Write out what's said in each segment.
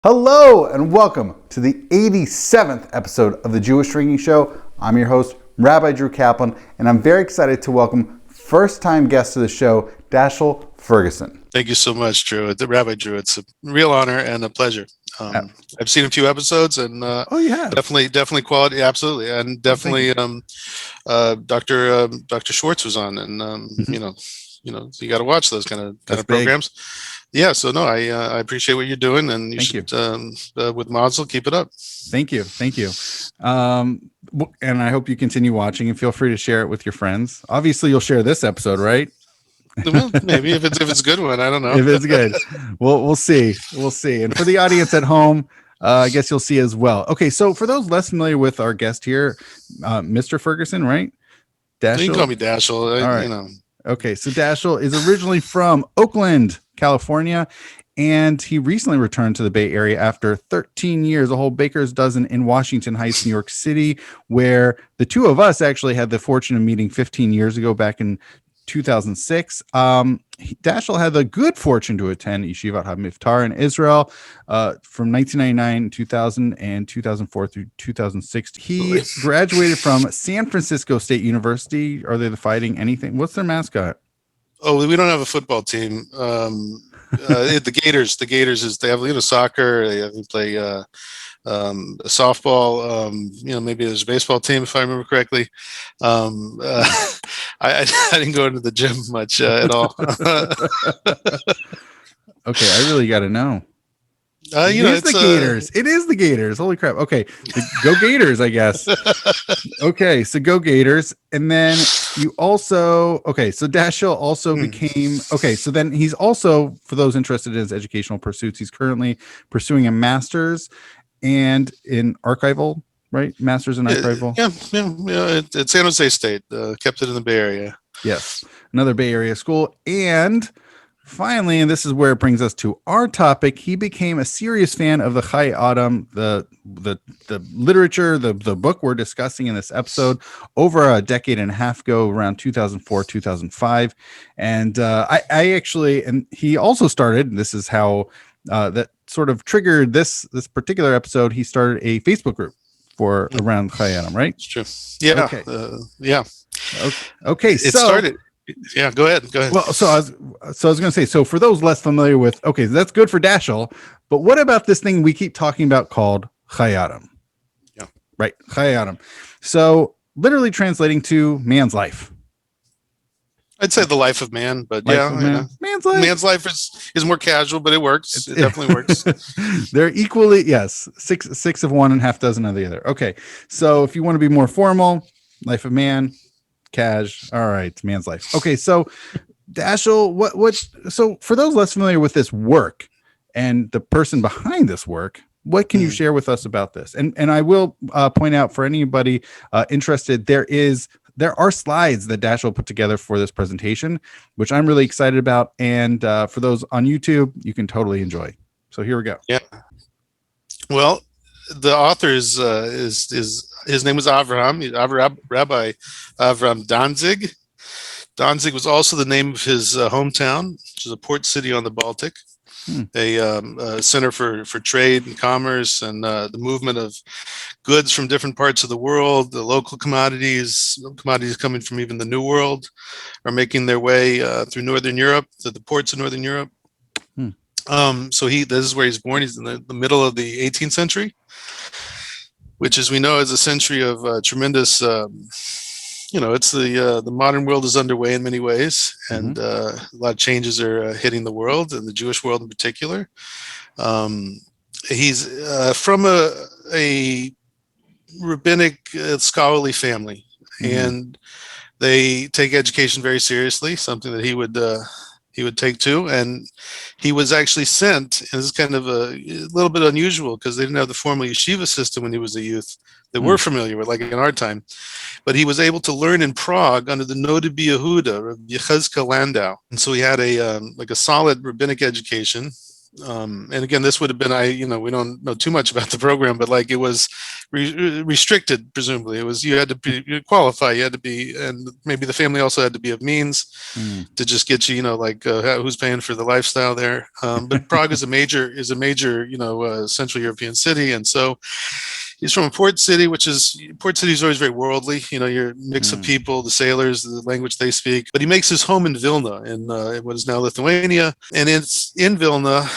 Hello and welcome to the 87th episode of the Jewish Drinking Show. I'm your host, Rabbi Drew Kaplan, and I'm very excited to welcome first-time guest to the show, Dashiell Ferguson. Thank you so much, Drew. Rabbi Drew, it's a real honor and a pleasure. I've seen a few episodes, and definitely quality, absolutely, and definitely Dr. Schwartz was on, and so you got to watch those kind of programs. Yeah, so no, I appreciate what you're doing, and you should with Mazel, keep it up. Thank you. And I hope you continue watching, and feel free to share it with your friends. Obviously, you'll share this episode, right? Well, maybe if it's a good one, I don't know. If it's good, we'll see. And for the audience at home, I guess you'll see as well. Okay, so for those less familiar with our guest here, Mr. Ferguson, right? Dashiell? You can call me Dashiell. All right. Okay, so Dashiell is originally from Oakland, California, and he recently returned to the Bay Area after 13 years, a whole baker's dozen in Washington Heights, New York City, where the two of us actually had the fortune of meeting 15 years ago back in 2006. Dashiell had the good fortune to attend Yeshivat HaMiftar in Israel from 1999, 2000, and 2004 through 2006. He graduated from San Francisco State University. Are they the Fighting anything? What's their mascot? Oh, we don't have a football team. The Gators. The Gators they have soccer. They play softball. Maybe there's a baseball team if I remember correctly. I didn't go into the gym much at all. Okay, I really got to know. It's the Gators. It is the Gators. Holy crap. Okay. Go Gators, I guess. Okay. So go Gators. And then so Dashiell also became, so then he's also, for those interested in his educational pursuits, he's currently pursuing a master's and in archival, right? Master's in archival. Yeah. At San Jose State, kept it in the Bay Area. Yes. Another Bay Area school. And finally, and this is where it brings us to our topic, he became a serious fan of the Hayyei Adam, the literature, the book we're discussing in this episode, over a decade and a half ago, around 2004, 2005. And and he also started, and this is how that sort of triggered this particular episode, he started a Facebook group for around Hayyei Adam, right? It's true. Yeah. Okay. Okay. It started. Yeah, go ahead. Well, so I was going to say, so for those less familiar with, that's good for Dashiell, but what about this thing we keep talking about called Hayyei Adam? Yeah. Right, Hayyei Adam. So literally translating to man's life. I'd say the life of man, but man's life. Man's life is more casual, but it works. It definitely works. They're equally, yes, six of one and half dozen of the other. Okay, so if you want to be more formal, life of man. Cash. All right. Man's life. Okay. So Dashiell, so for those less familiar with this work and the person behind this work, what can you share with us about this? And I will point out for anybody interested, there are slides that Dashiell put together for this presentation, which I'm really excited about. And for those on YouTube, you can totally enjoy. So here we go. Yeah. Well, the author is his name was Rabbi Avraham Danziger. Danzig was also the name of his hometown, which is a port city on the Baltic, a center for trade and commerce and the movement of goods from different parts of the world. The local commodities coming from even the New World, are making their way through Northern Europe, to the ports of Northern Europe. So this is where he's born. He's in the middle of the 18th century, which, as we know, is a century of tremendous, it's the modern world is underway in many ways, and a lot of changes are hitting the world, and the Jewish world in particular. He's from a rabbinic scholarly family, and they take education very seriously, something that he would take to, and he was actually sent, and this is kind of a little bit unusual because they didn't have the formal yeshiva system when he was a youth that we're familiar with, like in our time, but he was able to learn in Prague under the noted Yehuda of Yechezkel Landau, and so he had a solid rabbinic education, And again, this would have been, we don't know too much about the program, but like it was restricted, presumably. It was, you had to be qualify, you had to be, and maybe the family also had to be of means to just get you, who's paying for the lifestyle there. But Prague is a major, Central European city. And so he's from a port city, port city is always very worldly. Your mix of people, the sailors, the language they speak. But he makes his home in Vilna, in what is now Lithuania. And it's in Vilna.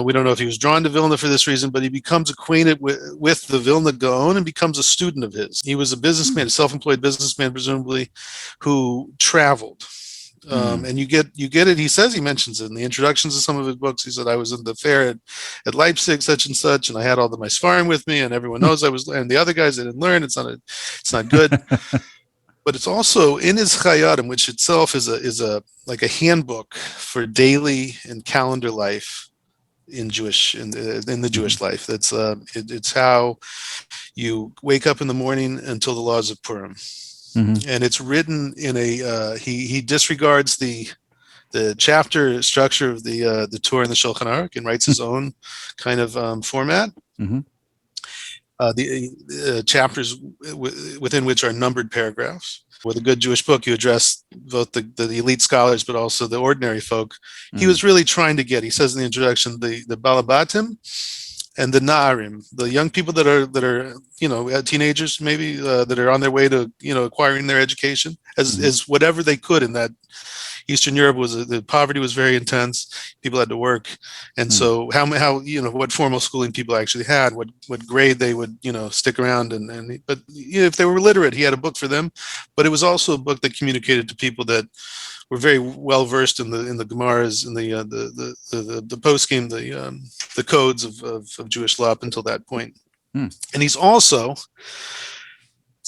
We don't know if he was drawn to Vilna for this reason, but he becomes acquainted with the Vilna Gaon and becomes a student of his. He was a businessman, a self-employed businessman, presumably, who traveled. And you get it. He mentions it in the introductions to some of his books. He said, I was in the fair at Leipzig, such and such, and I had all my sparring with me, and everyone knows I was, and the other guys, they didn't learn. It's not good. But it's also in his Hayyei Adam, which itself is a handbook for daily and calendar life in the Jewish life. It's how you wake up in the morning until the laws of Purim. And it's written in he disregards the chapter structure of the Torah and the Shulchan Aruch and writes his own kind of format. The chapters within which are numbered paragraphs. With a good Jewish book, you address both the elite scholars, but also the ordinary folk. He was really trying to he says in the introduction, the Balabatim and the Na'arim, the young people that are teenagers maybe that are on their way to acquiring their education as whatever they could in that. Eastern Europe the poverty was very intense. People had to work, and so how what formal schooling people actually had, what grade they would stick around but if they were literate, he had a book for them, but it was also a book that communicated to people that were very well versed in the Gemaras and the poskim, the codes of Jewish law up until that point. And he's also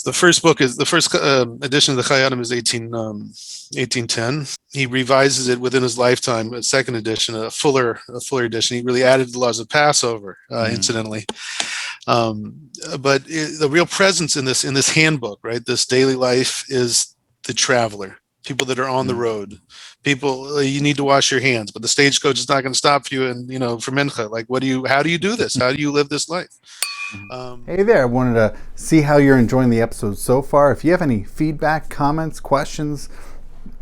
the first edition of the Hayyei Adam is 1810. He revises it within his lifetime, a second edition, a fuller edition. He really added the laws of Passover, incidentally. But the real presence in this handbook, right, this daily life, is the traveler, people that are on the road. People, you need to wash your hands, but the stagecoach is not going to stop you. And for mincha, like, how do you do this? How do you live this life? Hey there, I wanted to see how you're enjoying the episode so far. If you have any feedback, comments, questions,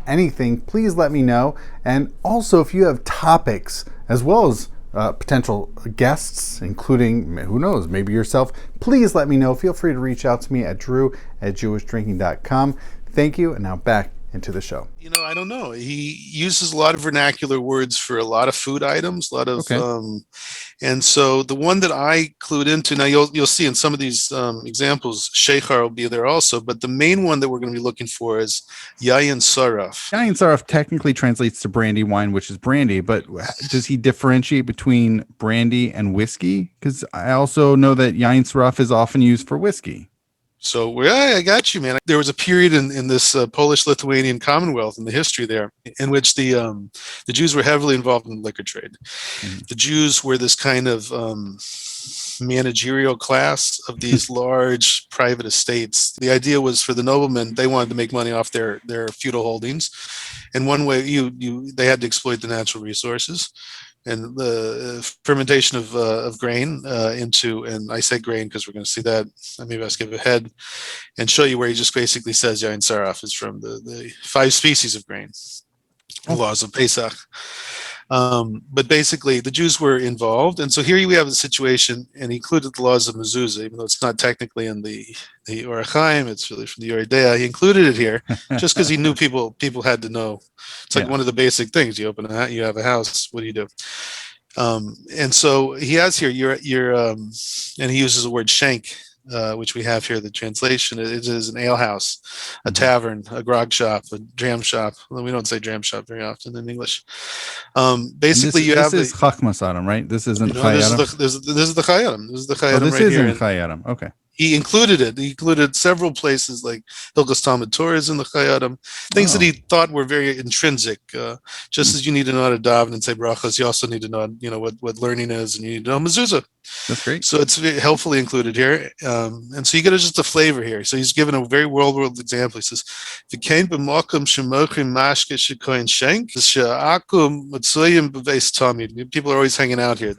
anything, please let me know. And also, if you have topics as well as potential guests, including, who knows, maybe yourself, please let me know. Feel free to reach out to me at drew@jewishdrinking.com. Thank you, and now back into the show. I don't know. He uses a lot of vernacular words for a lot of food items, and so the one that I clued into, now you'll see in some of these examples, Sheikhar will be there also, but the main one that we're going to be looking for is Yayin Saraf. Yayin Saraf technically translates to brandy wine, which is brandy, but does he differentiate between brandy and whiskey? Because I also know that Yayin Saraf is often used for whiskey. So I got you, man. There was a period in this Polish-Lithuanian Commonwealth in the history there in which the Jews were heavily involved in the liquor trade. The Jews were this kind of managerial class of these large private estates. The idea was for the noblemen, they wanted to make money off their feudal holdings. And one way they had to exploit the natural resources. And the fermentation of grain and I say grain because we're going to see that. Maybe I'll skip ahead and show you where he just basically says Yain Saraf is from the 5 species of grain, the laws of Pesach. But basically, the Jews were involved, and so here we have the situation, and he included the laws of mezuzah, even though it's not technically in the Orach Chaim, it's really from the Yoreh De'ah. He included it here just because he knew people had to know. It's like one of the basic things. You open you have a house. What do you do? And so he has here and he uses the word shank, which we have here. The translation it is an ale house, a tavern, a grog shop, a dram shop. Well, we don't say dram shop very often in English. Basically, this is Chachmas Adam, right? This isn't Hayyei Adam. This is the Hayyei Adam. This is the Hayyei Adam this is in Hayyei Adam. Okay. He included it. He included several places like Hilchos Talmud Torah is in the Hayyei Adam, things that he thought were very intrinsic. Just as you need to know how to daven and say brachos, you also need to know, what learning is, and you need to know mezuzah. That's great. So it's helpfully included here. And so you get just a flavor here. So he's given a very world example. He says, "V'kein b'mokum shemochim mashke shekoin shenk, she'akum mitzuyim b'veis tamid." People are always hanging out here.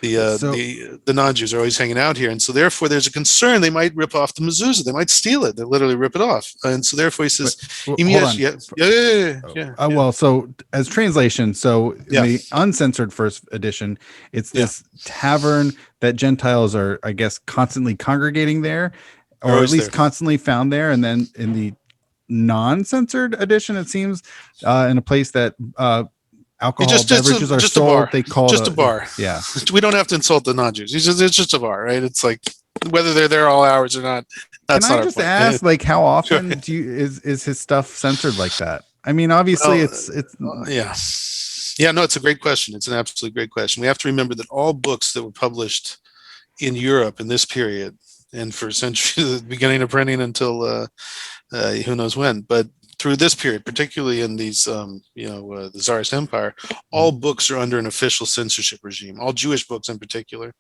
The non-Jews are always hanging out here, and so therefore there's a concern they might rip off the mezuzah. They might steal it. They literally rip it off, and so therefore he says, hold on. yeah. Well, so as translation, so in the uncensored first edition, it's this tavern that Gentiles are, I guess, constantly congregating there, or at least constantly found there, and then in the non-censored edition, it seems, in a place that alcohol beverages are sold. They call it a bar. Yeah, we don't have to insult the non-Jews. It's just a bar, right? It's like whether they're there all hours or not. That's Can I just ask, like, how often is his stuff censored like that? I mean, obviously, it's no, it's a great question. It's an absolutely great question. We have to remember that all books that were published in Europe in this period, and for centuries, the beginning of printing until who knows when, but through this period, particularly in these, the Tsarist Empire, all books are under an official censorship regime. All Jewish books, in particular,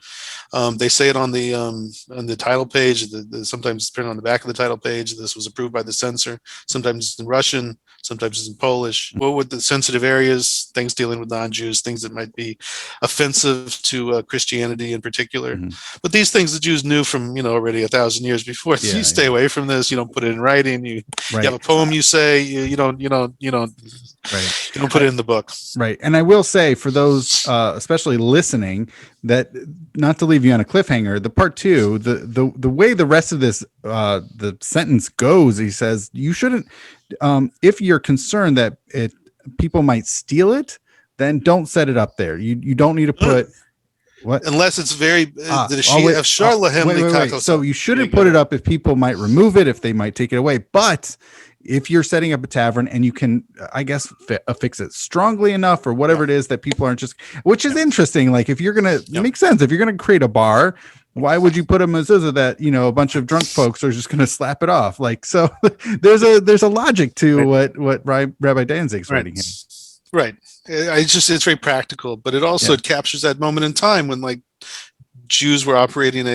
they say it on the title page. Sometimes it's printed on the back of the title page. This was approved by the censor. Sometimes it's in Russian. Sometimes it's in Polish. What would the sensitive areas? Things dealing with non-Jews, things that might be offensive to Christianity in particular. But these things the Jews knew from already 1,000 years before. You stay away from this. You don't put it in writing. You have a poem you say. You don't put it in the book. Right. And I will say, for those especially listening, that not to leave you on a cliffhanger, the part two, the way the rest of this the sentence goes, he says you shouldn't, if you're concerned that people might steal it, then don't set it up there. You don't need to put what, unless it's very so you shouldn't put it up if people might remove it, if they might take it away. But if you're setting up a tavern and you can, I guess, affix it strongly enough or whatever it is that people aren't just, which is interesting. Like, if you're going to, it makes sense. If you're going to create a bar, why would you put a mezuzah that, a bunch of drunk folks are just going to slap it off? Like, so there's a logic to what Rabbi Danzig's writing here. Right. It's very practical, but it also captures that moment in time when, like, Jews were operating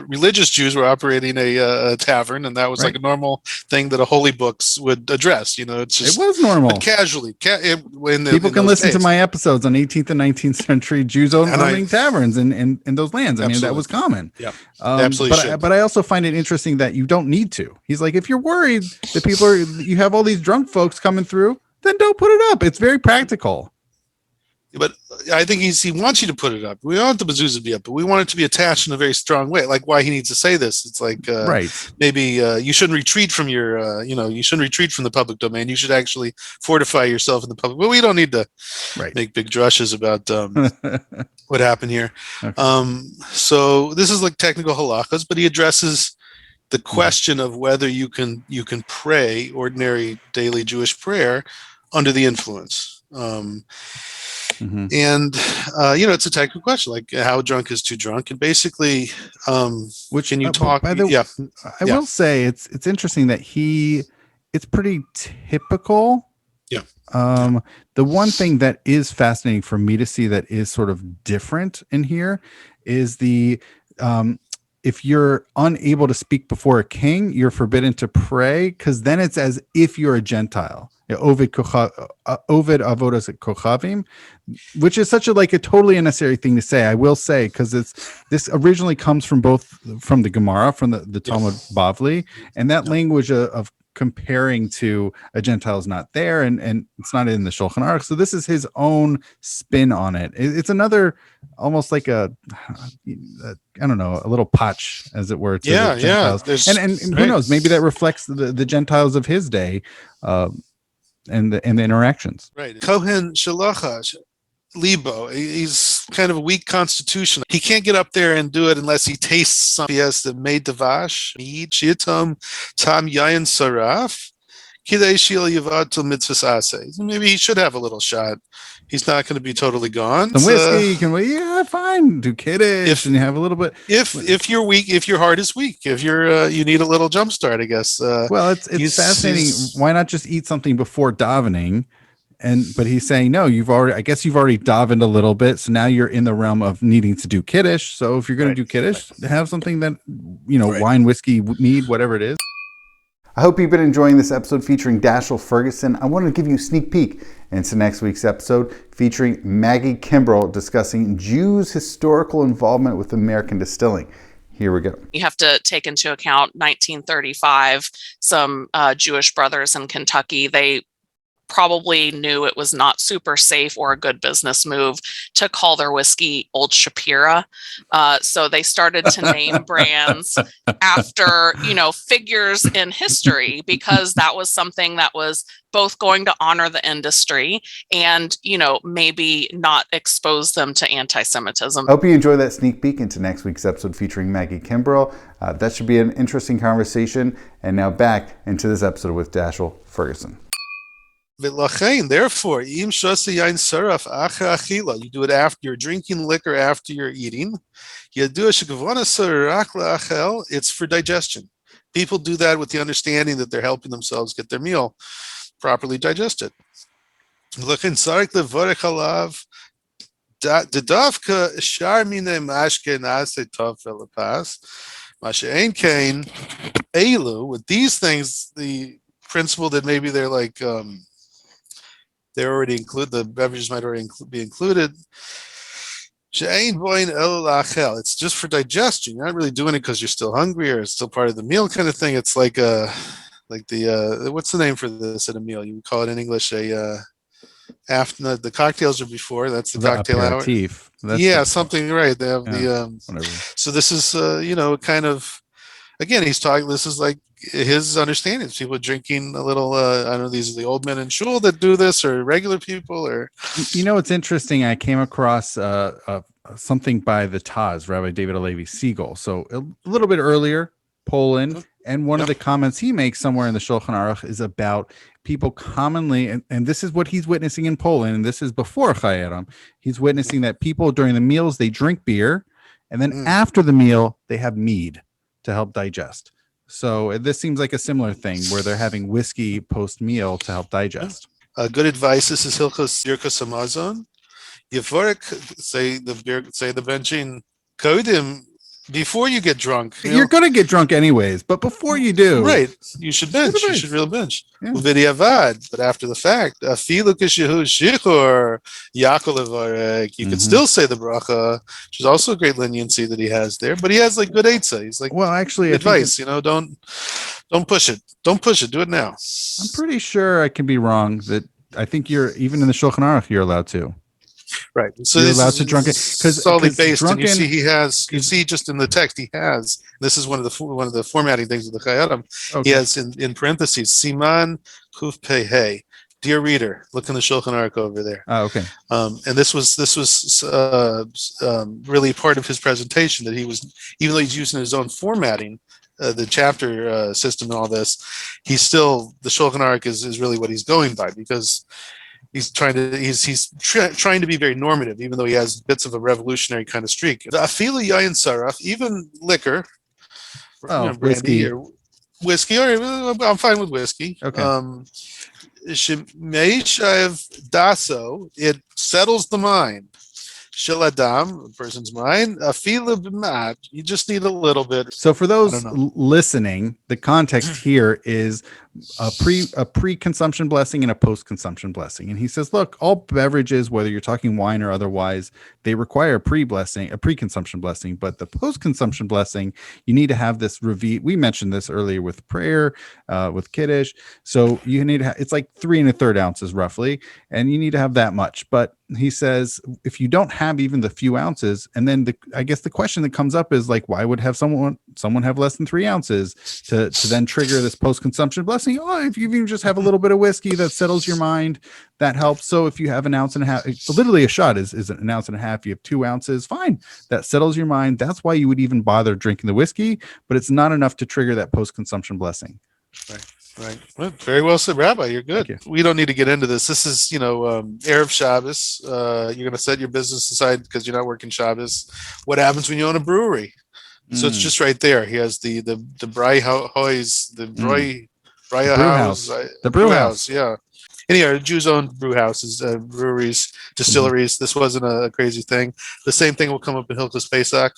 religious Jews were operating a tavern, and that was like a normal thing that a holy books would address. It's just, it was normal, casually. People can listen to my episodes on 18th and 19th century Jews owning taverns in those lands. I mean, that was common. Yeah, absolutely. But I also find it interesting that you don't need to. He's like, if you're worried that you have all these drunk folks coming through, then don't put it up. It's very practical. But I think he wants you to put it up. We don't want the mezuzah to be up, but we want it to be attached in a very strong way. Like, why he needs to say this. It's like, maybe you shouldn't retreat from your, you shouldn't retreat from the public domain. You should actually fortify yourself in the public. But we don't need to make big drushes about what happened here. Okay. So this is like technical halachas, but he addresses the question of whether you can pray ordinary daily Jewish prayer under the influence. And it's a technical question, like how drunk is too drunk, and basically, which can you talk? I will say it's interesting that it's pretty typical. Yeah. The one thing that is fascinating for me to see that is sort of different in here is if you're unable to speak before a king, you're forbidden to pray, because then it's as if you're a Gentile. Ovid avodas kochavim, which is such a totally unnecessary thing to say. I will say, because this originally comes from the Gemara, from the Talmud Bavli, and that language of comparing to a Gentile is not there, and it's not in the Shulchan Aruch. So this is his own spin on it. It's another, almost like a I don't know, a little patch, as it were. To the Gentiles. And who knows? Maybe that reflects the Gentiles of his day. And the interactions. Right. Kohen Shalacha Libo. He's kind of a weak constitution. He can't get up there and do it unless he tastes something. He has the made davash, mead, shiatom, tam yayin saraf, kidei shil yavatul mitzvahs aseh. Maybe he should have a little shot. He's not going to be totally gone. Some whiskey, fine. Do kiddish and you have a little bit. If you're weak, if your heart is weak, if you're you need a little jump start, I guess. Well, it's fascinating. Why not just eat something before davening, but he's saying, no, I guess you've already dove in a little bit. So now you're in the realm of needing to do Kiddush. So if you're going to do Kiddush, have something that, wine, whiskey, mead, whatever it is. I hope you've been enjoying this episode featuring Dashiell Ferguson. I want to give you a sneak peek into next week's episode featuring Maggie Kimbrell discussing Jews' historical involvement with American distilling. Here we go. You have to take into account 1935, some Jewish brothers in Kentucky. They probably knew it was not super safe or a good business move to call their whiskey Old Shapira. So they started to name brands after, figures in history, because that was something that was both going to honor the industry and, maybe not expose them to anti-Semitism. I hope you enjoy that sneak peek into next week's episode featuring Maggie Kimbrell. That should be an interesting conversation. And now back into this episode with Dashiell Ferguson. Therefore, you do it after you're drinking liquor, after you're eating. It's for digestion. People do that with the understanding that they're helping themselves get their meal properly digested. With these things, the principle that maybe they're like, they already include, the beverages might already be included. It's just for digestion. You're not really doing it because you're still hungry or it's still part of the meal kind of thing. It's like the what's the name for this at a meal? You would call it in English after the cocktails are before. That's the cocktail aperitif. Hour. Something right. They have whatever. So this is kind of, again, he's talking. This is like his understanding. People drinking a little. I don't know. These are the old men in shul that do this, or regular people, or. It's interesting. I came across something by the Taz, Rabbi David Alevi Siegel. So a little bit earlier, Poland, and one of the comments he makes somewhere in the Shulchan Aruch is about people commonly, and this is what he's witnessing in Poland, and this is before Hayyei Adam. He's witnessing that people during the meals they drink beer, and then after the meal they have mead to help digest. So this seems like a similar thing where they're having whiskey post-meal to help digest. Good advice. This is Hilchos Yerkos Hamazon. Yivorek, say the benching kodim, before you get drunk. You're going to get drunk anyways, but before you do. Right. You should bench. You should really bench. Yeah. But after the fact, you can still say the bracha, which is also a great leniency that he has there. But he has like good eitzah. He's like, well, actually, advice, don't push it. Don't push it. Do it now. I'm pretty sure I can be wrong that I think you're, even in the Shulchan Aruch, you're allowed to. Right. So you're allowed to drunk it because solely based. And you see just in the text he has. This is one of the formatting things of the Hayyei Adam. Okay. He has in parentheses Siman Kuf Pei Hey. Dear reader, look in the Shulchan Aruch over there. Oh, okay. And this was really part of his presentation, that he was, even though he's using his own formatting, the chapter system and all this, the Shulchan Aruch is really what he's going by, because he's trying to be very normative, even though he has bits of a revolutionary kind of streak. Afilu yayin saraf, even liquor, whiskey, or whiskey, or I'm fine with whiskey. Okay. Daso, it settles the mind. Shel Adam, a person's mind. Afilu b'mat, you just need a little bit. So for those listening, the context here is a pre-consumption blessing and a post-consumption blessing. And he says, look, all beverages, whether you're talking wine or otherwise, they require a pre-consumption blessing, but the post-consumption blessing, you need to have this reveal. We mentioned this earlier with prayer, with Kiddush. So you need to it's like 3 1/3 ounces roughly, and you need to have that much. But he says, if you don't have even the few ounces, and then I guess the question that comes up is like, why would have someone have less than 3 ounces to then trigger this post-consumption blessing? Oh, if you even just have a little bit of whiskey that settles your mind, that helps. So if you have 1.5 ounces, literally a shot is 1.5 ounces. You have 2 ounces, fine. That settles your mind. That's why you would even bother drinking the whiskey, but it's not enough to trigger that post-consumption blessing. Right. Well, very well said, Rabbi. You're good. We don't need to get into this. This is, Erev Shabbos. You're going to set your business aside because you're not working Shabbos. What happens when you own a brewery? So it's just right there. He has the Brei Hoys, the Brei House. The brew house. Yeah. anyhow, Jews owned brew houses, breweries, distilleries. This wasn't a crazy thing. The same thing will come up in Hilchos Pesach.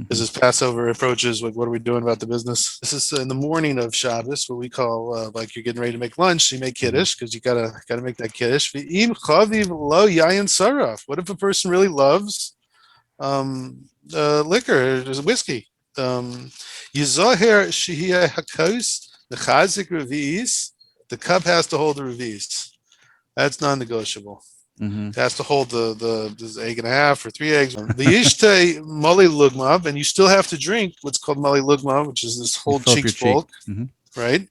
As this Passover approaches, like, what are we doing about the business? This is in the morning of Shabbos, what we call like you're getting ready to make lunch. You make kiddush because you gotta make that kiddush. V'im chaviv lo yayin saraf. What if a person really loves liquor, whiskey? Yizoher shehiyah hakos nechazik revi'is. The cup has to hold the revi'is. That's non-negotiable. It has to hold the egg and a half or 3 eggs. The yishte mali lugmav, and you still have to drink what's called mali lugmav, which is this whole cheeks bulk, right?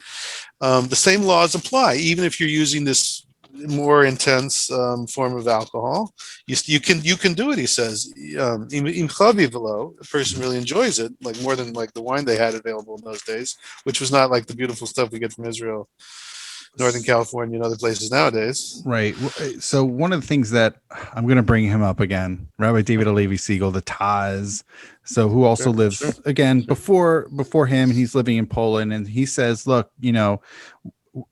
The same laws apply, even if you're using this more intense form of alcohol. You can do it. He says, im chavi velo, a person really enjoys it, like more than like the wine they had available in those days, which was not like the beautiful stuff we get from Israel, Northern California, and other places nowadays. Right. So one of the things that I'm going to bring him up again, Rabbi David Alevi Siegel, the Taz, so who also lives before him, and he's living in Poland, and he says, look,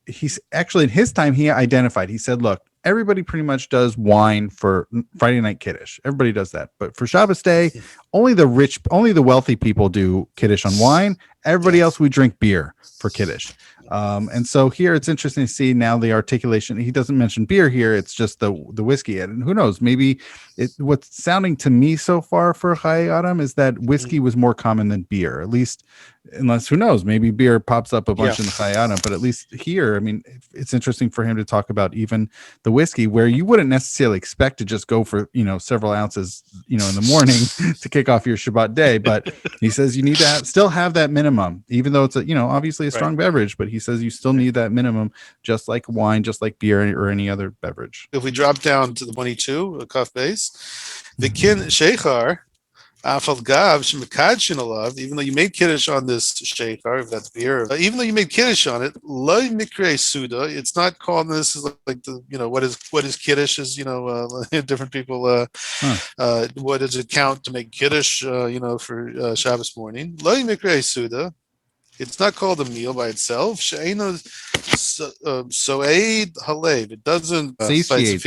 he's actually in his time, he identified, he said, look, everybody pretty much does wine for Friday night Kiddush. Everybody does that. But for Shabbos day, only the wealthy people do Kiddush on wine. Everybody else, we drink beer for Kiddush. And so here it's interesting to see now the articulation. He doesn't mention beer here. It's just the whiskey. And who knows, maybe what's sounding to me so far for Hayyei Adam is that whiskey was more common than beer, at least, unless who knows, maybe beer pops up a bunch in the Hayyei Adam, but at least here, I mean, it's interesting for him to talk about even the whiskey where you wouldn't necessarily expect to just go for, several ounces, in the morning to kick off your Shabbat day. But he says you need to still have that minimum, even though it's obviously a strong beverage, but he says you still need that minimum, just like wine, just like beer or any other beverage. If we drop down to the 22, a cuff base, the kin sheikhar, afal gav shemekadshin alav, even though you made kiddush on this sheikhar, if that's beer, even though you made kiddush on it, lo mikre suda, it's not called, this is like the, what is kiddush is, different people, what does it count to make kiddush, for Shabbos morning? Lo mikre suda. It's not called a meal by itself. She'eino so'ed halev. It doesn't satiate.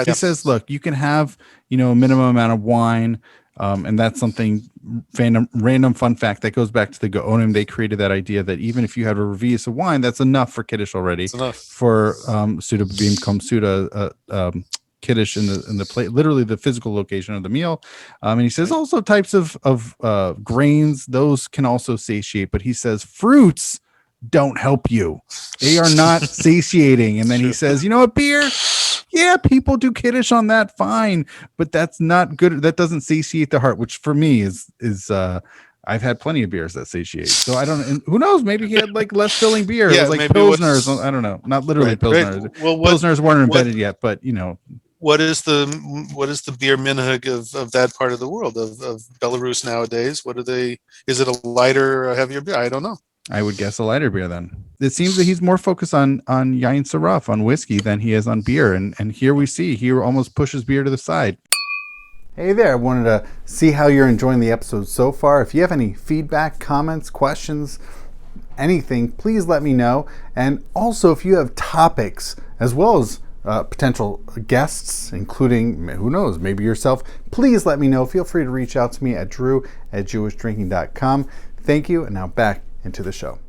He says, look, you can have a minimum amount of wine, and that's something random fun fact that goes back to the Gaonim. They created that idea that even if you have a revius of wine, that's enough for Kiddush already. It's enough for Suda Bim Kom Suda. Kiddush in the plate, literally the physical location of the meal. And he says also types of grains, those can also satiate, but he says fruits don't help you. They are not satiating. And then he says, beer, people do Kiddush on that, fine, but that's not good. That doesn't satiate the heart, which for me is I've had plenty of beers that satiate. So I don't, and who knows, maybe he had like less filling beer. It was like Pilsners. I don't know. Not literally Pilsners. Right. Well, Pilsners weren't invented yet, but what is the beer minhag of that part of the world of Belarus nowadays? What are they? Is it a lighter or heavier beer? I don't know. I would guess a lighter beer then. It seems that he's more focused on yain saraf, on whiskey, than he is on beer. And here we see he almost pushes beer to the side. Hey there, I wanted to see how you're enjoying the episode so far. If you have any feedback, comments, questions, anything, please let me know. And also, if you have topics as well as potential guests, including, who knows, maybe yourself, please let me know. Feel free to reach out to me at drew@jewishdrinking.com. Thank you, and now back into the show.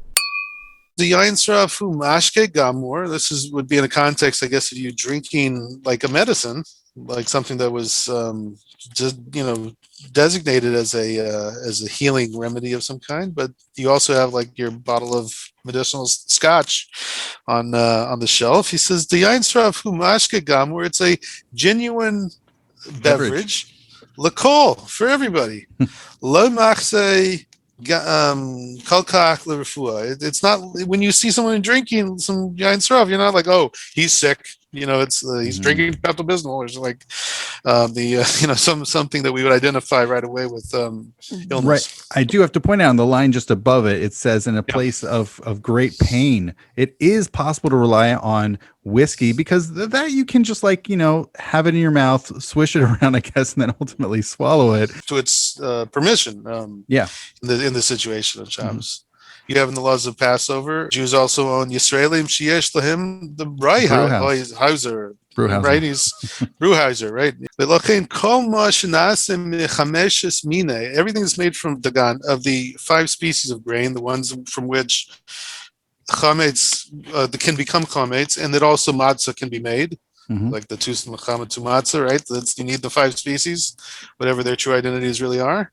The yain saraf hu mashke gamur. This would be in a context, I guess, of you drinking like a medicine, like something that was just designated as a healing remedy of some kind. But you also have like your bottle of medicinal scotch on the shelf. He says the yain saraf hu mashke gamur. It's a genuine beverage. L'kol, for everybody. Lo machse kalkach l'refua. It's not, when you see someone drinking some yain saraf, you're not like, oh, he's sick. It's he's drinking Pepto-Bismol, or it's like something that we would identify right away with illness. Right. I do have to point out on the line just above it, it says in a place of great pain. It is possible to rely on whiskey because that you can just have it in your mouth, swish it around, I guess, and then ultimately swallow it to its permission. In the situation of Shabbos. you have in the laws of Passover. Jews also own Yisraelim Sheyesh Lahim, the Brauhauser. Right, he's Brewhauser, right? Everything is made from Dagan, of the 5 species of grain, the ones from which chametz can become chametz, and that also matzah can be made, like the two matzah, right? You need the 5 species, whatever their true identities really are.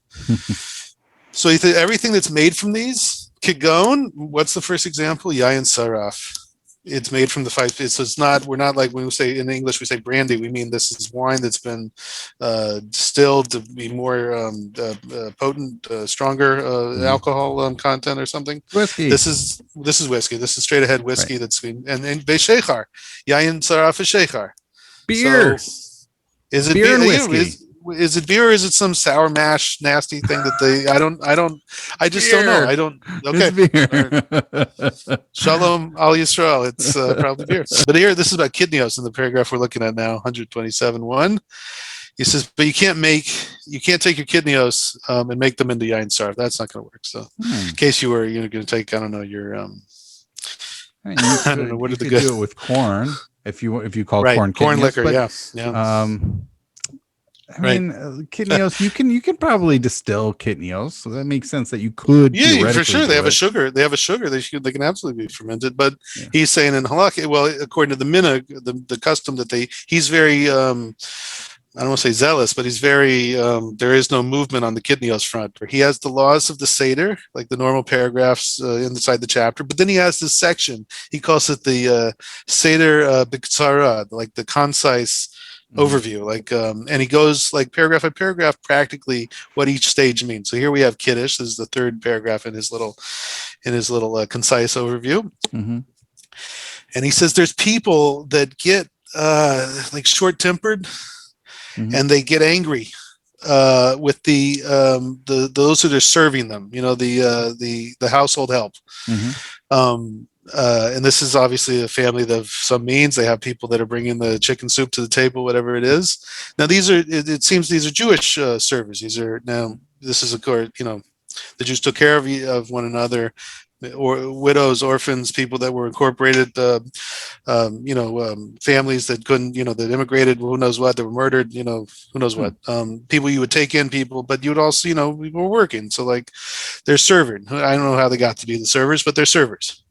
So everything that's made from these, kigon, what's the first example? Yayin saraf. It's made from the 5. So it's not. We're not like when we say in English we say brandy. We mean this is wine that's been distilled to be more potent, stronger alcohol content or something. Whiskey. This is whiskey. This is straight ahead whiskey. Right. That's and beishechar, yayin saraf shechar. Beer. So, is it beer and whiskey? Is it beer or is it some sour mash nasty thing that I just beer. don't know. I don't. Okay. It's beer. Shalom al Yisrael. It's probably beer. But here, this is about kidneys in the paragraph we're looking at now, 127.1. He says, but you can't take your kidneys and make them into yain sarf. That's not going to work. So in case you were going to take, I don't know, your I don't know, what are the good? Do it with corn if you call corn kidneys, liquor, but, yeah. I mean, kidneys. You can probably distill kidneys, so that makes sense that you could. Yeah, for sure. They have a sugar. They can absolutely be fermented. But he's saying in halakha, well, according to the minhag, the custom that he's very. I don't want to say zealous, but he's very. There is no movement on the kidneys front. He has the laws of the Seder, like the normal paragraphs inside the chapter. But then he has this section. He calls it the Seder b'ktsara, like the concise overview, like and he goes like paragraph by paragraph practically what each stage means. So here we have kiddush. This is the 3rd paragraph in his little concise overview. And he says there's people that get like short-tempered and they get angry with those that are serving them, the household help. And this is obviously a family of some means. They have people that are bringing the chicken soup to the table, whatever it is. Now, it seems these are Jewish servers. This is, of course, the Jews took care of one another, or widows, orphans, people that were incorporated, families that couldn't, that immigrated, who knows what, that were murdered, who knows what. People you would take in people, but you would also, we were working. So like they're serving. I don't know how they got to be the servers, but they're servers.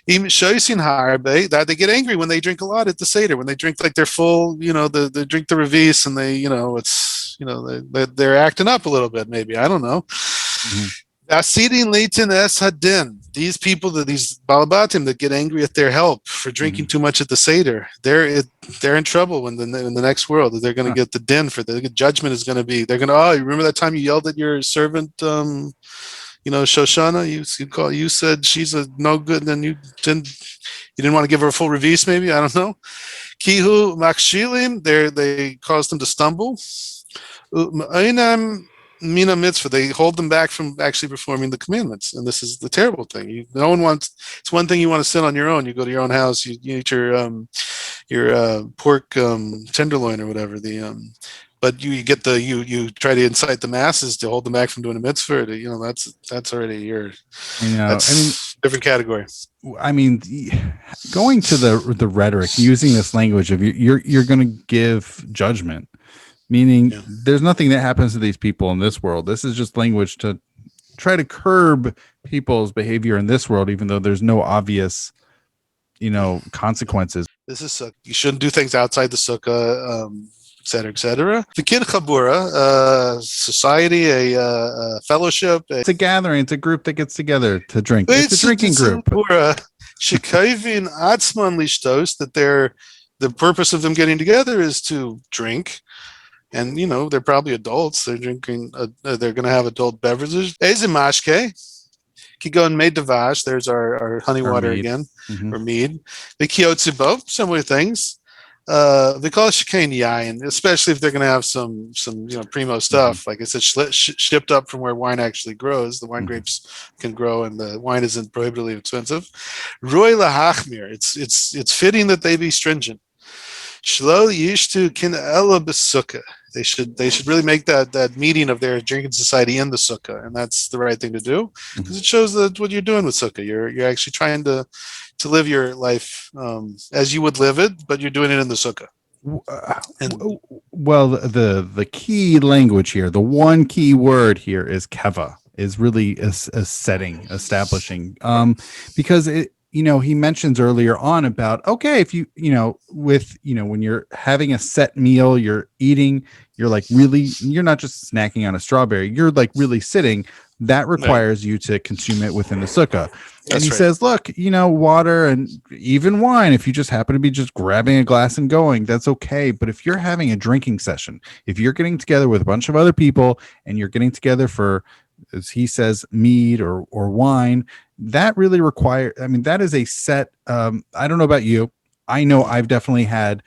That they get angry when they drink a lot at the Seder, when they drink like they're full, they drink the revis and they're acting up a little bit, maybe. I don't know. These people, these balabatim that get angry at their help for drinking too much at the Seder, they're in trouble in the next world. They're going to get the din for the judgment is going to be. They're going to. Oh, you remember that time you yelled at your servant? Shoshana, you said she's a no good, and then you didn't want to give her a full revis, maybe, I don't know. Kihu makshilim, they caused them to stumble. Mina mitzvah, they hold them back from actually performing the commandments, and this is the terrible thing. No one wants. It's one thing you want to sit on your own. You go to your own house, you eat your pork tenderloin or whatever but you get you try to incite the masses to hold them back from doing a mitzvah. That's already different category. I mean, going to the rhetoric, using this language of you're going to give judgment, meaning there's nothing that happens to these people in this world. This is just language to try to curb people's behavior in this world, even though there's no obvious, consequences. This is you shouldn't do things outside the sukkah. Etc. The kid chabura, society, a fellowship. It's a gathering. It's a group that gets together to drink. It's a drinking group. Shekayvin atzman lishtos, that the purpose of them getting together is to drink, and they're probably adults. They're drinking. They're going to have adult beverages. Ezimashke. Kigon made devash. There's our honey water again, or mead. The kiyotzibo, similar things. They call it shikain yayin, especially if they're going to have some primo stuff. Like I said, shipped up from where wine actually grows. The wine grapes can grow, and the wine isn't prohibitively expensive. Roy lahachmir. It's fitting that they be stringent. Shlo yishtu kin ela b'sukkah. They should really make that meeting of their drinking society in the sukkah, and that's the right thing to do because it shows that what you're doing with sukkah. You're actually trying to live your life as you would live it, but you're doing it in the sukkah. Well, the key language here, the one key word here is keva, is really a setting, establishing, because it, he mentions earlier on about, okay, if when you're having a set meal, you're eating, you're like really, you're not just snacking on a strawberry, you're like really sitting. That requires you to consume it within the sukkah. And he says, look, water and even wine, if you just happen to be just grabbing a glass and going, that's okay. But if you're having a drinking session, if you're getting together with a bunch of other people and you're getting together for, as he says, mead or wine, that really that is a set. I don't know about you. I know I've definitely had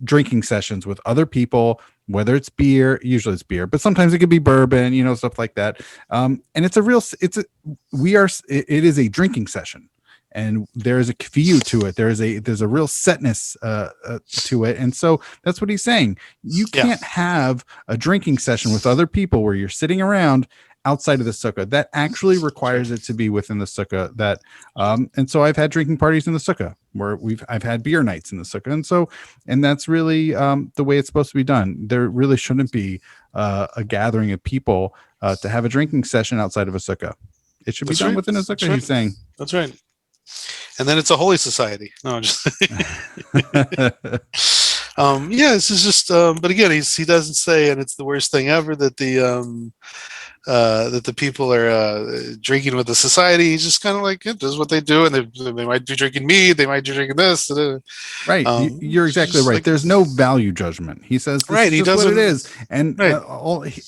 drinking sessions with other people, whether it's beer, usually it's beer, but sometimes it could be bourbon, stuff like that. And it is a drinking session, and there's a kaviyut to it. There's a real setness to it. And so that's what he's saying. You can't have a drinking session with other people where you're sitting around outside of the sukkah. That actually requires it to be within the sukkah. And so I've had drinking parties in the sukkah where I've had beer nights in the sukkah. And that's really the way it's supposed to be done. There really shouldn't be a gathering of people to have a drinking session outside of a sukkah. It should be done within a sukkah. He's saying that's right. And then it's a holy society. No, I'm just this is just but again, he doesn't say, and it's the worst thing ever, that the people are drinking with the society. He's just kind of like, this is what they do, and they might be drinking mead, they might be drinking this. Right, you're exactly right. There's no value judgment. He says, right, he doesn't. What it is, and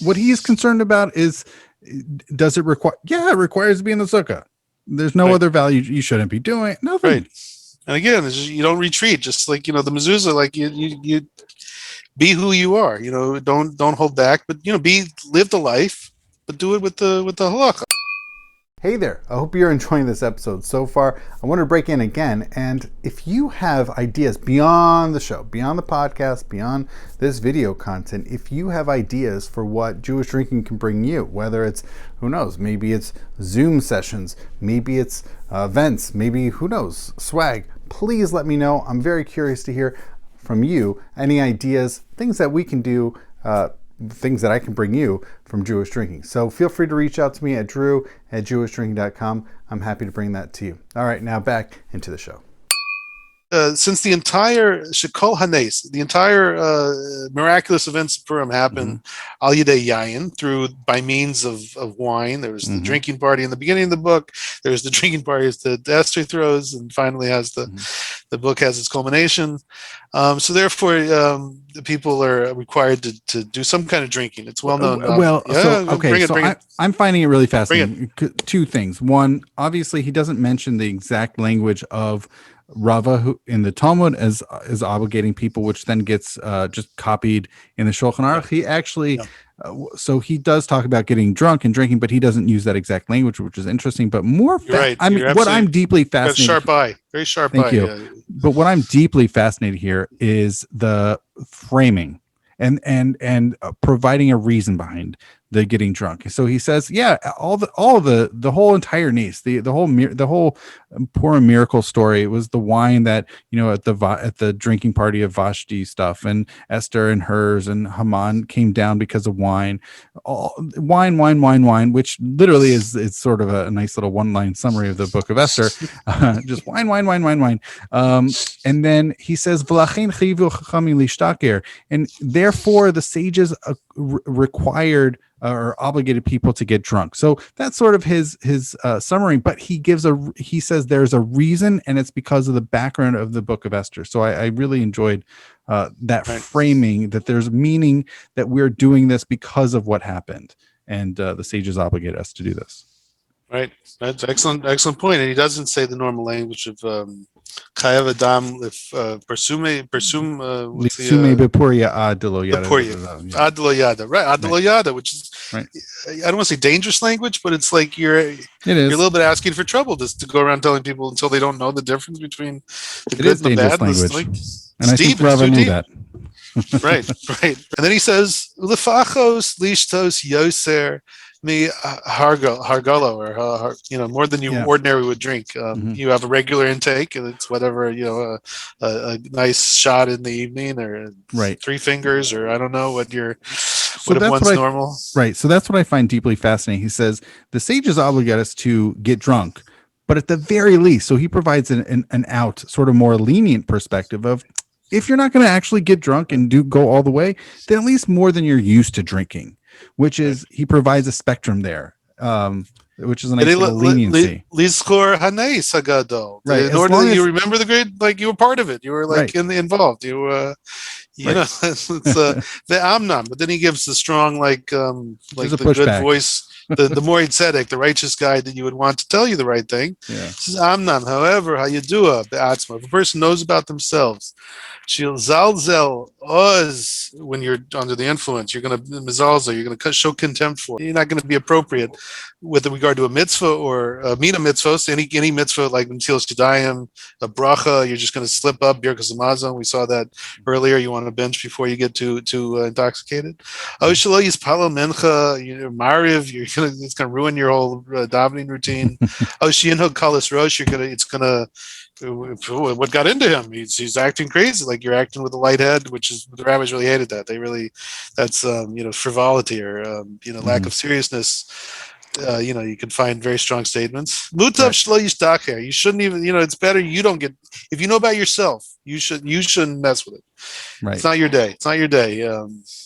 what he's concerned about is, does it require? Yeah, it requires to be in the sukkah. There's no other value. You shouldn't be doing nothing. Right. And again, you don't retreat. Just like the mezuzah, like you be who you are. Don't hold back, but live the life. But do it with the halakha. Hey there, I hope you're enjoying this episode so far. I want to break in again, and if you have ideas beyond the show, beyond the podcast, beyond this video content, if you have ideas for what Jewish drinking can bring you, whether it's, who knows, maybe it's Zoom sessions, maybe it's events, maybe, who knows, swag, please let me know. I'm very curious to hear from you any ideas, things that we can do, things that I can bring you from Jewish drinking. So feel free to reach out to me at drew@jewishdrinking.com. I'm happy to bring that to you. All right, now back into the show. Since the entire Shekol Hanes, the entire miraculous events of Purim happened al yidei yayin, by means of wine. There was the drinking party in the beginning of the book. There's the drinking parties that Esther throws, and finally has the book has its culmination. So therefore, the people are required to do some kind of drinking. It's well known. I'm finding it really fascinating. Two things. One, obviously, he doesn't mention the exact language of Rava, who in the Talmud is obligating people, which then gets just copied in the Shulchan Aruch. He actually, so he does talk about getting drunk and drinking, but he doesn't use that exact language, which is interesting. But what I'm deeply fascinated. Sharp eye, very sharp eye. Thank you. But what I'm deeply fascinated here is the framing and providing a reason behind the getting drunk. So he says, all the whole entire niece, the whole Purim miracle story. It was the wine that, at the drinking party of Vashti stuff, and Esther and hers and Haman came down because of wine. Wine, which literally it's sort of a nice little one-line summary of the book of Esther. Just wine. And then he says, "V'lachein chayivu chachamim lishtaker," and therefore the sages required or obligated people to get drunk. So that's sort of his summary, but he says there's a reason, and it's because of the background of the book of Esther. So I really enjoyed that framing, that there's meaning, that we're doing this because of what happened, and the sages obligate us to do this. Right. That's excellent point. And he doesn't say the normal language of Hayyei Adam if persume bepuria ad lo yada. Ad lo yada. Right. Ad lo yada, which is, I don't want to say dangerous language, but it's like you're a little bit asking for trouble just to go around telling people until they don't know the difference between the good and the bad. Language. And I think Rava knew that. Right. And then he says, "Lefachos lishtos yoser mi hargalo," or more than you Yeah. ordinarily would drink. Mhm. You have a regular intake, and it's whatever a nice shot in the evening, or Right. 3 fingers, or I don't know what So if that's one's what normal. right. So that's what I find deeply fascinating. He says the sages obligate us to get drunk, but at the very least, so he provides an out, sort of more lenient perspective of if you're not going to actually get drunk and go all the way, then at least more than you're used to drinking, which is he provides a spectrum there, which is a nice little leniency. Lizkor hanei sagadol. Right. In As order long that you as remember the great, like you were part of it. You were like right. involved. You Right. know, it's the Amnon, but then he gives the strong, like There's a the good pushback. voice, the Moed Tzedek, the righteous guy that you would want to tell you the right thing. Yeah. He says, Amnon, however, how you do be'atzma. If a person knows about themselves, she'll zalzel oz when you're under the influence. You're going to mizalzel. You're going to show contempt for it. You're not going to be appropriate with regard to a mitzvah or a mina mitzvah. So any mitzvah like Mesilas Yedayim, a bracha, you're just going to slip up. Birkas Hamazon, we saw that earlier. You want to bench before you get too intoxicated. Oh, shalo yispalo mencha, mariv. It's going to ruin your whole davening routine. Oh, shiinho kalas rosh. It's going to. What got into him? He's acting crazy, like you're acting with a light head, which is the rabbis really hated that. That's frivolity or lack of seriousness. You can find very strong statements. Mutav shlo yishtacher. You shouldn't even. It's better you don't get. If you know about yourself, you shouldn't mess with it. Right. It's not your day. It's not your day.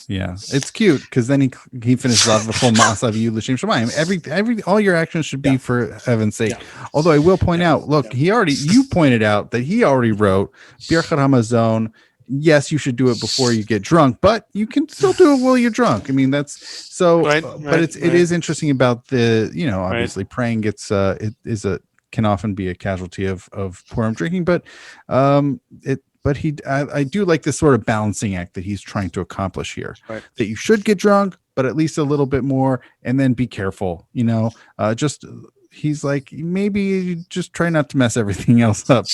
Yeah, it's cute because then he finishes off the full masav you l'shem shamayim. Every all your actions should be for heaven's sake. Yeah. Although I will point out, look, you pointed out that he already wrote Birkat Hamazon. Yes, you should do it before you get drunk, but you can still do it while you're drunk. I mean, that's so. But it is interesting about the obviously praying can often be a casualty of Purim drinking, but But I do like this sort of balancing act that he's trying to accomplish here. Right. That you should get drunk, but at least a little bit more, and then be careful. He's like, maybe just try not to mess everything else up.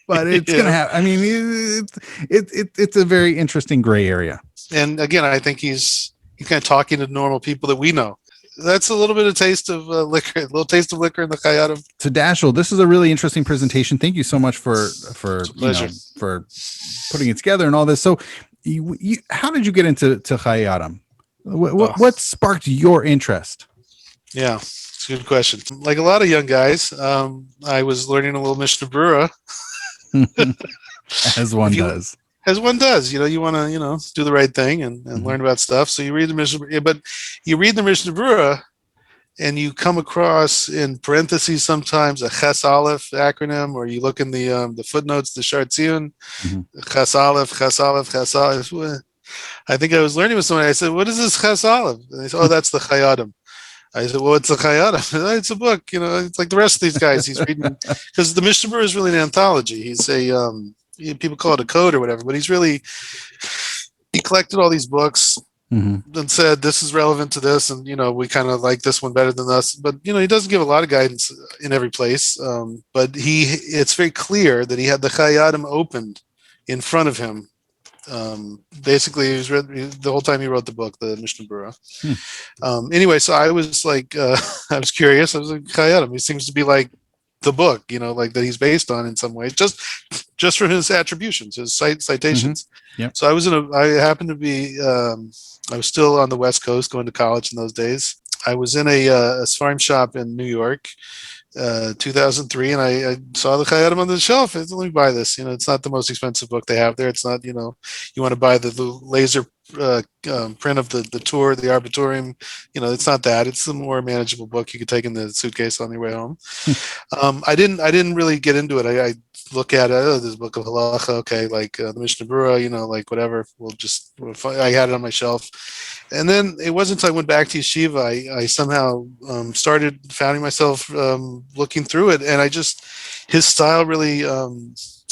But it's gonna happen. I mean, it's a very interesting gray area. And again, I think he's kind of talking to normal people that we know. That's a little bit of taste of liquor, a little taste of liquor in the Hayyei Adam. So Dashiell, this is a really interesting presentation. Thank you so much for putting it together and all this. So, how did you get into Hayyei Adam? What sparked your interest? Yeah, it's a good question. Like a lot of young guys, I was learning a little Mishnah Berurah. As one does. As one does, you want to, do the right thing and learn about stuff. So you read the Mishnah, but you read the Mishnah Berurah, and you come across in parentheses sometimes a Ches Aleph acronym, or you look in the footnotes, the Shar Tzion, Ches Aleph, Ches Aleph, Ches Aleph. I think I was learning with somebody. I said, "What is this Ches Aleph?" And they said, "Oh, that's the Hayyei Adam." I said, "Well, it's a Hayyei Adam. It's a book. It's like the rest of these guys he's reading, because the Mishnah Berurah is really an anthology. He's a people call it a code or whatever, but he collected all these books and said, this is relevant to this. And, we kind of like this one better than us, but, he doesn't give a lot of guidance in every place. But it's very clear that he had the Hayyei Adam opened in front of him. Basically, he was read the whole time he wrote the book, the Mishnah Berurah. Anyway, so I was like, I was curious. I was like, Hayyei Adam, he seems to be like the book, like that he's based on in some way, just from his attributions, his citations. Yep. So I happened to be, I was still on the West Coast going to college in those days. I was in a Sfarim shop in New York, 2003, and I saw the Hayyei Adam on the shelf. I said, let me buy this. It's not the most expensive book they have there. It's not, you want to buy the laser print of the tour, the Arbitorium. It's not that. It's a more manageable book you could take in the suitcase on your way home. I didn't really get into it. I look at it. Oh, this book of halacha. Okay, like the Mishnah Berurah. Like whatever. I had it on my shelf. And then it wasn't until I went back to yeshiva, I somehow started finding myself looking through it, and his style really, his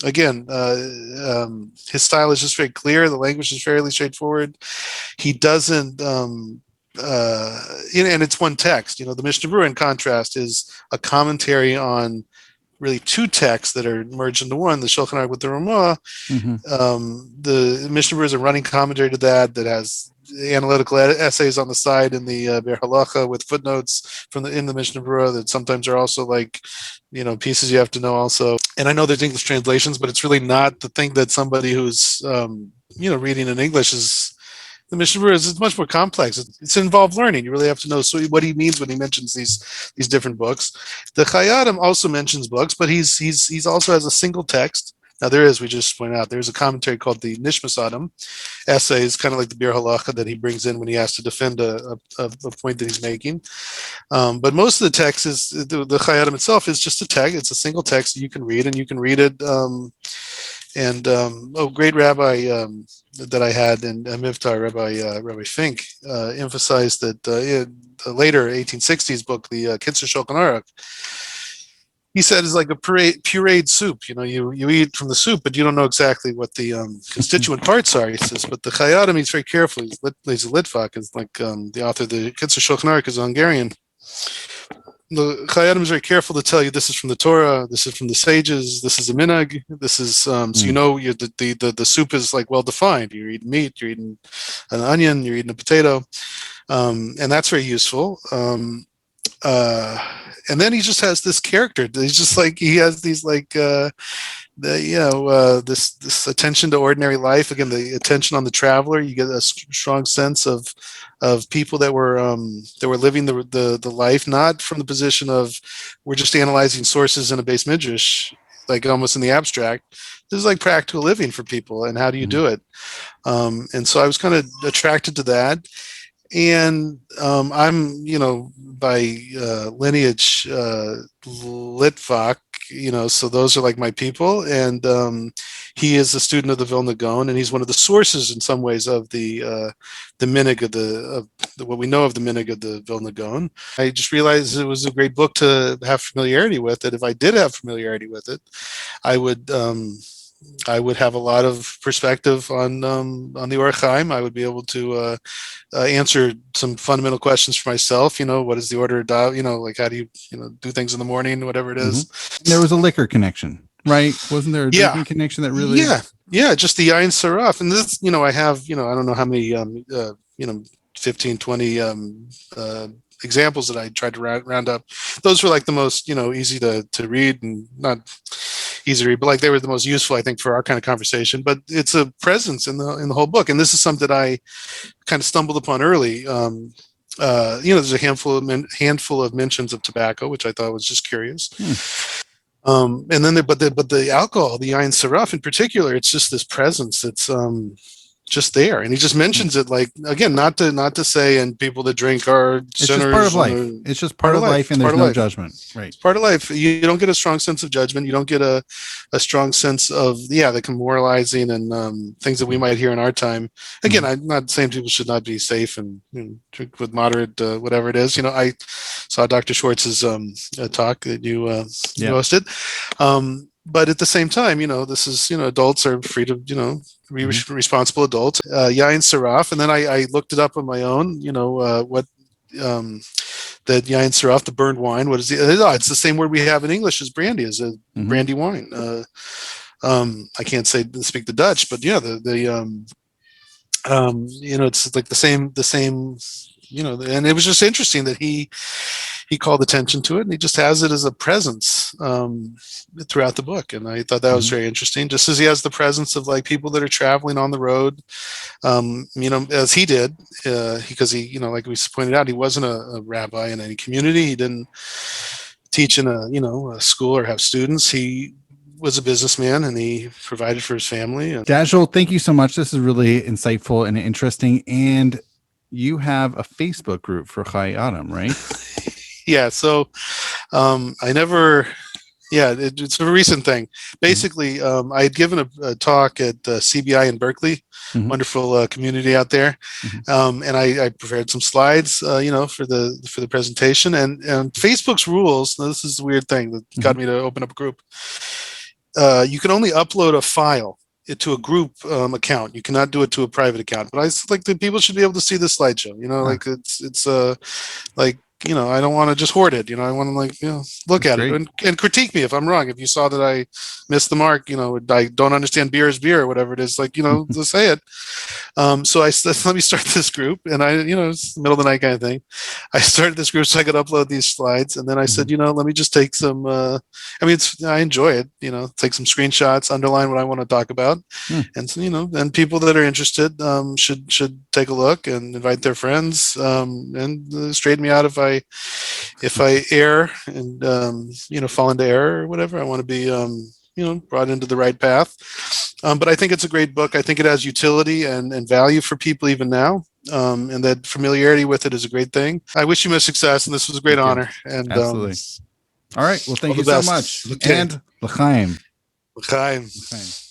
style is just very clear. The language is fairly straightforward. He doesn't, and it's one text. The Mishnah Berurah, in contrast, is a commentary on really two texts that are merged into one, the Shulchan Aruch with the Ramah. Mhm. The Mishnah Berurah is a running commentary to that has analytical essays on the side in the Ber Halacha with footnotes in the Mishnah Berurah that sometimes are also like, pieces you have to know also. And I know there's English translations, but it's really not the thing that somebody who's, reading in English is. The Mishnah Berurah is much more complex. It's involved learning. You really have to know what he means when he mentions these different books. The Hayyei Adam also mentions books, but he's also has a single text. Now we just pointed out, there's a commentary called the Nishmas Adam essays, kind of like the Bir Halacha that he brings in when he has to defend a point that he's making. But most of the text is the Hayyei Adam itself is just a text. It's a single text that you can read, and you can read it. Great rabbi that I had in Mivtar, Rabbi Fink, emphasized that in the later 1860s book, the Kitzur Shulchan Aruch, he said it's like a pureed soup. You eat from the soup, but you don't know exactly what the constituent parts are. He says, but the Hayyei Adam, he's very careful. He's a Litvak, is like the author of the Kitzur Shulchan Aruch is Hungarian. The Hayyei Adam is very careful to tell you this is from the Torah, this is from the sages, this is a minhag, this is so the soup is like well defined. You're eating meat, you're eating an onion, you're eating a potato, and that's very useful. And then he just has this character. He's just like he has these like this attention to ordinary life. Again, the attention on the traveler. You get a strong sense of people that were living the life, not from the position of we're just analyzing sources in a base midrash, like almost in the abstract. This is like practical living for people, and how do you do it? And so I was kind of attracted to that. And I'm, by lineage Litvak, so those are like my people. And he is a student of the Vilna Gaon, and he's one of the sources in some ways of the minhag of what we know of the minhag of the Vilna Gaon. I just realized it was a great book to have familiarity with it. If I did have familiarity with it, I would have a lot of perspective on the Orach Chaim. I would be able to answer some fundamental questions for myself. What is the order of like how do you do things in the morning, whatever it is. Mm-hmm. There was a liquor connection, right? Wasn't there a drinking connection that really? Yeah, just the Yain Saraf. And this, I have, I don't know how many, 15, 20 examples that I tried to round up. Those were like the most, easy to read, and not easy to read, but like they were the most useful, I think, for our kind of conversation. But it's a presence in the whole book, and this is something that I kind of stumbled upon early. There's a handful of mentions of tobacco, which I thought was just curious. And then, but the alcohol, the Yain Saraf in particular, it's just this presence. It's just there, and he just mentions it, like, again, not to say, and people that drink are sinners. It's just part of life. It's just part of life, and there's no judgment. Right. It's part of life. You don't get a strong sense of judgment. You don't get a strong sense of the moralizing and things that we might hear in our time. Again, I'm not saying people should not be safe and drink with moderate whatever it is. I saw Dr. Schwartz's talk that you hosted. But at the same time, this is, adults are free to, be responsible adults. Yain Saraf. And then I looked it up on my own, what that Yain Saraf, the burned wine, what is it? It's the same word we have in English as brandy, as a brandy wine. I can't speak the Dutch, but it's like the same, and it was just interesting that he called attention to it, and he just has it as a presence throughout the book. And I thought that was very interesting, just as he has the presence of like people that are traveling on the road, as he did, because he, like we pointed out, he wasn't a rabbi in any community. He didn't teach in a school or have students. He was a businessman, and he provided for his family. Dashiell, thank you so much. This is really insightful and interesting. And you have a Facebook group for Hayyei Adam, right? Yeah. So it's a recent thing. Basically, I had given a talk at CBI in Berkeley, wonderful community out there. And I prepared some slides, for the presentation, and Facebook's rules. Now, this is the weird thing that got me to open up a group. You can only upload a file to a group account. You cannot do it to a private account. But I like the people should be able to see the slideshow. Like it's like I don't want to just hoard it. I want to look That's at great. it and critique me if I'm wrong. If you saw that I missed the mark, I don't understand beer is beer or whatever it is, just say it. So I said, let me start this group, and it's the middle of the night kind of thing. I started this group so I could upload these slides, and then I said, let me just take some. I enjoy it. Take some screenshots, underline what I want to talk about, and and people that are interested should take a look and invite their friends, and straighten me out if I err and fall into error or whatever. I want to be brought into the right path. But I think it's a great book. I think it has utility and value for people even now. And that familiarity with it is a great thing. I wish you much success, and this was a great honor. And absolutely. All right. Well, thank all you the so best. much. Okay. And l'chaim. L'chaim. L'chaim.